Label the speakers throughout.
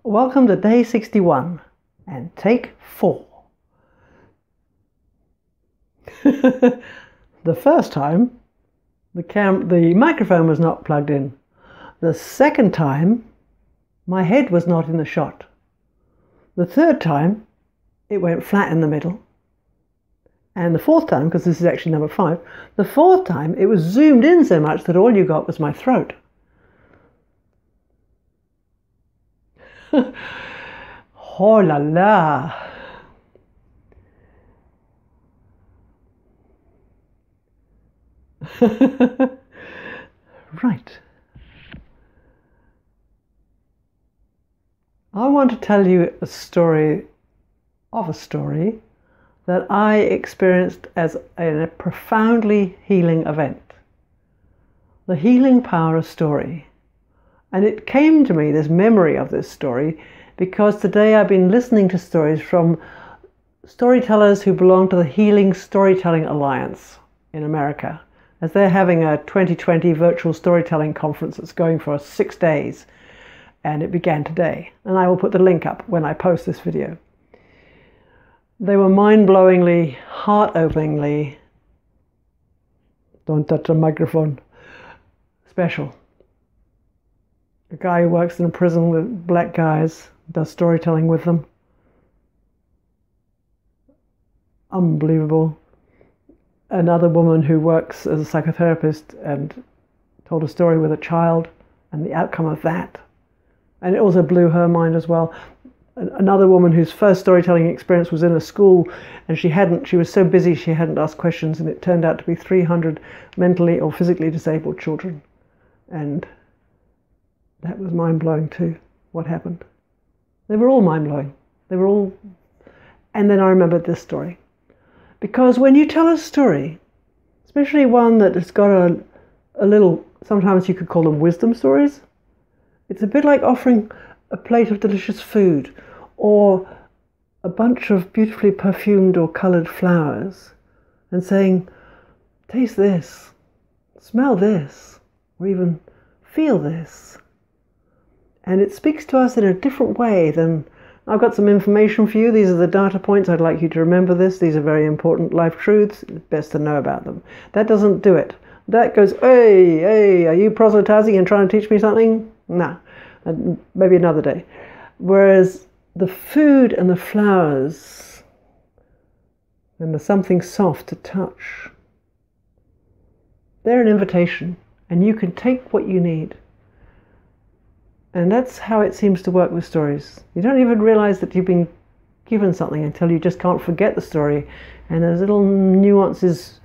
Speaker 1: Welcome to day 61 and take 4. The first time, the microphone was not plugged in. The second time, my head was not in the shot. The third time, it went flat in the middle. And the fourth time, because this is actually number 5, the fourth time it was zoomed in so much that all you got was my throat. Oh la la. Right. I want to tell you a story that I experienced as a profoundly healing event. The healing power of story. And it came to me, this memory of this story, because today I've been listening to stories from storytellers who belong to the Healing Storytelling Alliance in America, as they're having a 2020 virtual storytelling conference that's going for 6 days. And it began today. And I will put the link up when I post this video. They were mind-blowingly, heart-openingly, don't touch the microphone, special. A guy who works in a prison with black guys, does storytelling with them. Unbelievable. Another woman who works as a psychotherapist and told a story with a child and the outcome of that. And it also blew her mind as well. Another woman whose first storytelling experience was in a school, and she was so busy she hadn't asked questions, and it turned out to be 300 mentally or physically disabled children. And that was mind-blowing too, what happened. They were all mind-blowing. And then I remembered this story. Because when you tell a story, especially one that has got a little, sometimes you could call them wisdom stories, it's a bit like offering a plate of delicious food or a bunch of beautifully perfumed or coloured flowers and saying, taste this, smell this, or even feel this. And it speaks to us in a different way than, I've got some information for you, these are the data points, I'd like you to remember this, these are very important life truths, it's best to know about them. That doesn't do it. That goes, hey, are you proselytizing and trying to teach me something? No, maybe another day. Whereas the food and the flowers and the something soft to touch, they're an invitation, and you can take what you need. And that's how it seems to work with stories. You don't even realize that you've been given something until you just can't forget the story, and those little nuances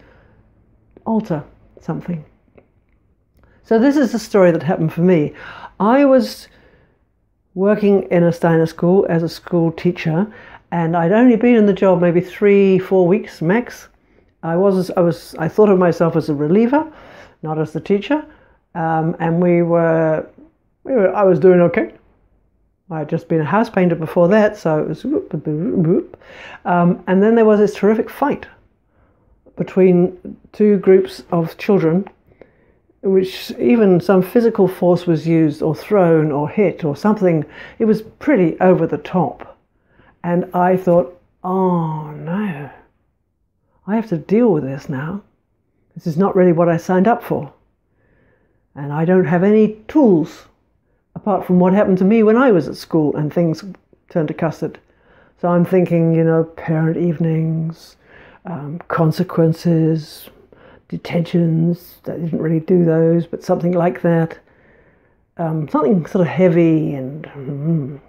Speaker 1: alter something. So this is the story that happened for me. I was working in a Steiner school as a school teacher, and I'd only been in the job maybe 3-4 weeks max. I thought of myself as a reliever, not as the teacher, and I was doing okay. I had just been a house painter before that, so it was and then there was this terrific fight between 2 groups of children, which even some physical force was used or thrown or hit or something. It was pretty over the top. And I thought, oh no, I have to deal with this now. This is not really what I signed up for. And I don't have any tools apart from what happened to me when I was at school and things turned to custard. So I'm thinking, parent evenings, consequences, detentions. I didn't really do those, but something like that. Something sort of heavy and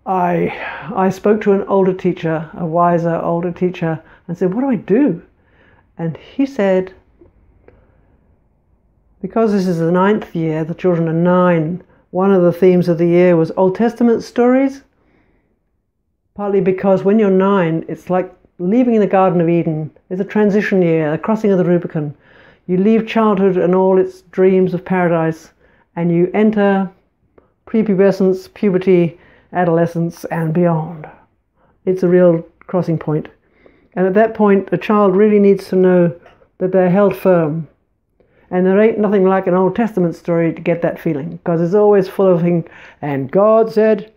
Speaker 1: I spoke to an older teacher, a wiser older teacher, and said, what do I do? And he said, because this is the 9th year, the children are 9, one of the themes of the year was Old Testament stories. Partly because when you're 9, it's like leaving the Garden of Eden. It's a transition year, a crossing of the Rubicon. You leave childhood and all its dreams of paradise, and you enter prepubescence, puberty, adolescence, and beyond. It's a real crossing point. And at that point, a child really needs to know that they're held firm. And there ain't nothing like an Old Testament story to get that feeling, because it's always full of things, and God said,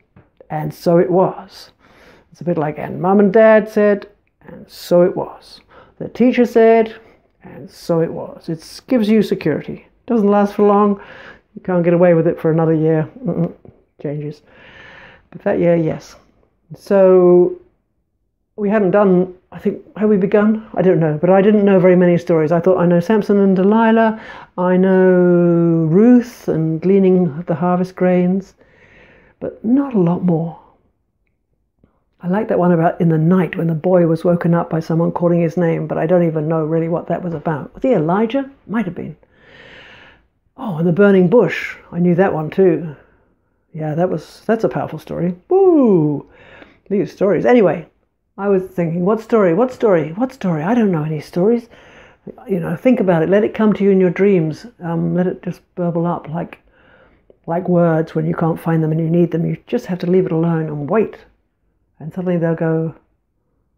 Speaker 1: and so it was. It's a bit like, and Mum and Dad said, and so it was. The teacher said, and so it was. It gives you security. Doesn't last for long. You can't get away with it for another year. Changes. But that year, yes. So we hadn't done, I think, have we begun? I don't know, but I didn't know very many stories. I thought, I know Samson and Delilah, I know Ruth and gleaning the harvest grains, but not a lot more. I like that one about in the night when the boy was woken up by someone calling his name, but I don't even know really what that was about. Was he Elijah? Might have been. Oh, and the burning bush. I knew that one too. Yeah, that's a powerful story. Woo! These stories. Anyway, I was thinking, what story? I don't know any stories. Think about it. Let it come to you in your dreams. Let it just burble up like words when you can't find them and you need them. You just have to leave it alone and wait. And suddenly they'll go,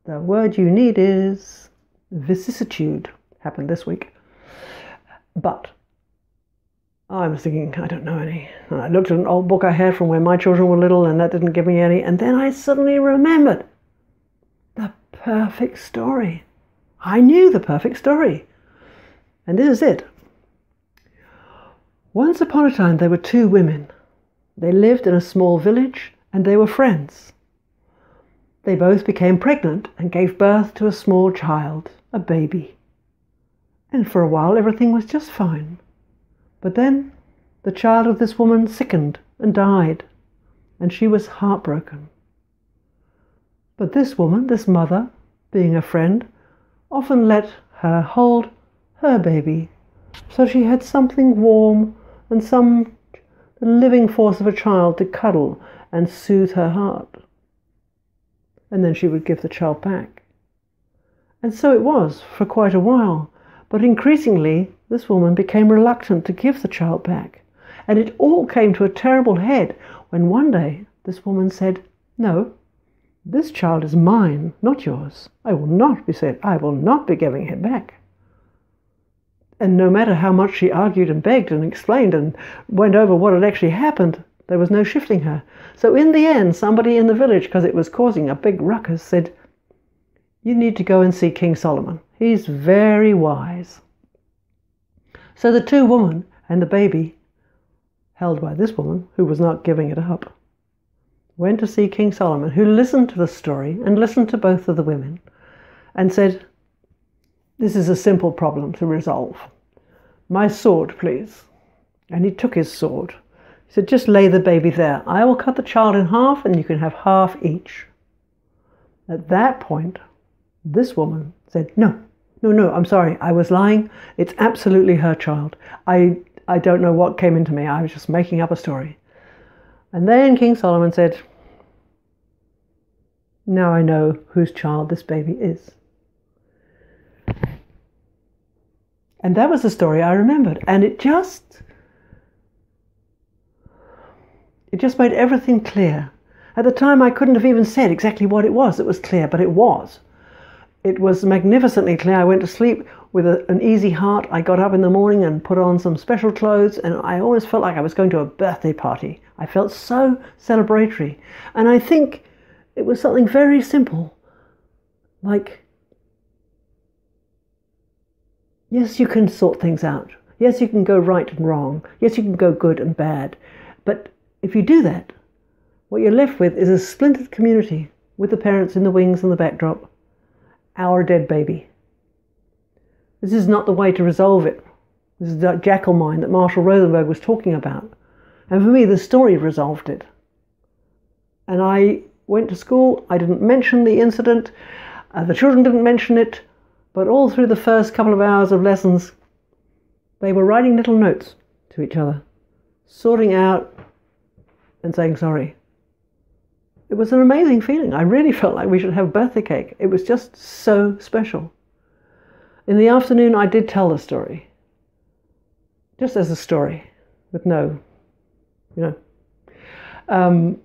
Speaker 1: the word you need is vicissitude. Happened this week. But I was thinking, I don't know any. And I looked at an old book I had from when my children were little, and that didn't give me any. And then I suddenly remembered the perfect story. I knew the perfect story. And this is it. Once upon a time, there were two women. They lived in a small village, and they were friends. They both became pregnant and gave birth to a small child, a baby. And for a while, everything was just fine. But then the child of this woman sickened and died, and she was heartbroken. But this woman, this mother, being a friend, often let her hold her baby, so she had something warm and the living force of a child to cuddle and soothe her heart. And then she would give the child back. And so it was for quite a while, but increasingly this woman became reluctant to give the child back. And it all came to a terrible head when one day this woman said, "No, this child is mine, not yours. I will not be giving him back." And no matter how much she argued and begged and explained and went over what had actually happened, there was no shifting her. So in the end, somebody in the village, because it was causing a big ruckus, said, "You need to go and see King Solomon. He's very wise." So the two women and the baby, held by this woman, who was not giving it up, went to see King Solomon, who listened to the story and listened to both of the women and said, "This is a simple problem to resolve. My sword, please." And he took his sword. He said, "Just lay the baby there. I will cut the child in half and you can have half each." At that point, this woman said, No, I'm sorry. I was lying. It's absolutely her child. I don't know what came into me. I was just making up a story." And then King Solomon said, "Now I know whose child this baby is." And that was the story I remembered. And it just made everything clear. At the time, I couldn't have even said exactly what it was that was clear, but it was. It was magnificently clear. I went to sleep with an easy heart. I got up in the morning and put on some special clothes, and I always felt like I was going to a birthday party. I felt so celebratory. And I think it was something very simple, like, yes, you can sort things out. Yes, you can go right and wrong. Yes, you can go good and bad. But if you do that, what you're left with is a splintered community with the parents in the wings and the backdrop. Our dead baby. This is not the way to resolve it. This is that jackal mind that Marshall Rosenberg was talking about. And for me, the story resolved it. And I went to school. I didn't mention the incident. The children didn't mention it. But all through the first couple of hours of lessons, they were writing little notes to each other, sorting out and saying sorry. It was an amazing feeling. I really felt like we should have birthday cake. It was just so special. In the afternoon, I did tell the story. Just as a story, with no, and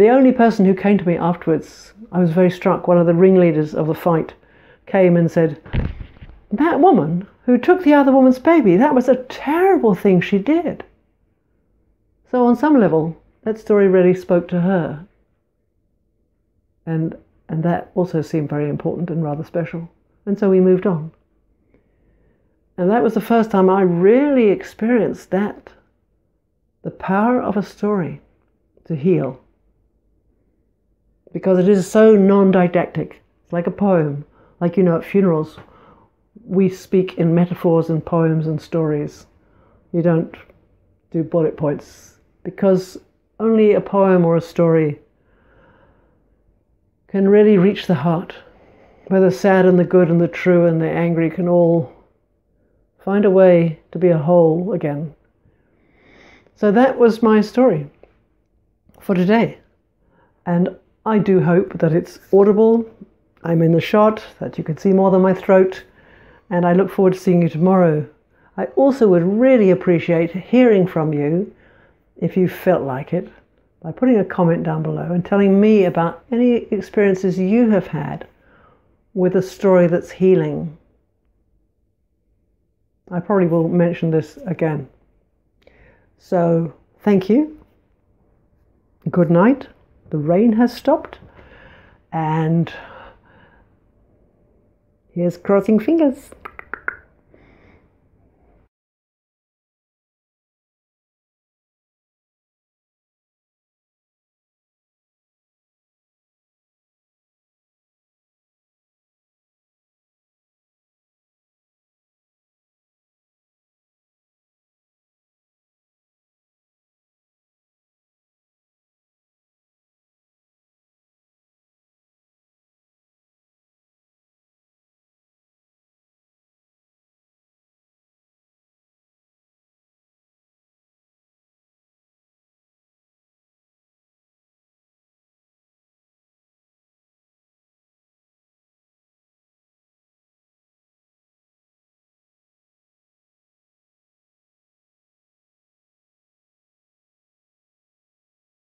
Speaker 1: the only person who came to me afterwards, I was very struck, one of the ringleaders of the fight, came and said, that woman who took the other woman's baby, that was a terrible thing she did. So on some level, that story really spoke to her. And that also seemed very important and rather special. And so we moved on. And that was the first time I really experienced that. The power of a story to heal. Because it is so non-didactic. It's like a poem. Like, at funerals, we speak in metaphors and poems and stories. You don't do bullet points. Because only a poem or a story can really reach the heart, where the sad and the good and the true and the angry can all find a way to be a whole again. So that was my story for today. And I do hope that it's audible. I'm in the shot, that you can see more than my throat. And I look forward to seeing you tomorrow. I also would really appreciate hearing from you, if you felt like it, by putting a comment down below and telling me about any experiences you have had with a story that's healing. I probably will mention this again. So, thank you. Good night. The rain has stopped. And here's crossing fingers.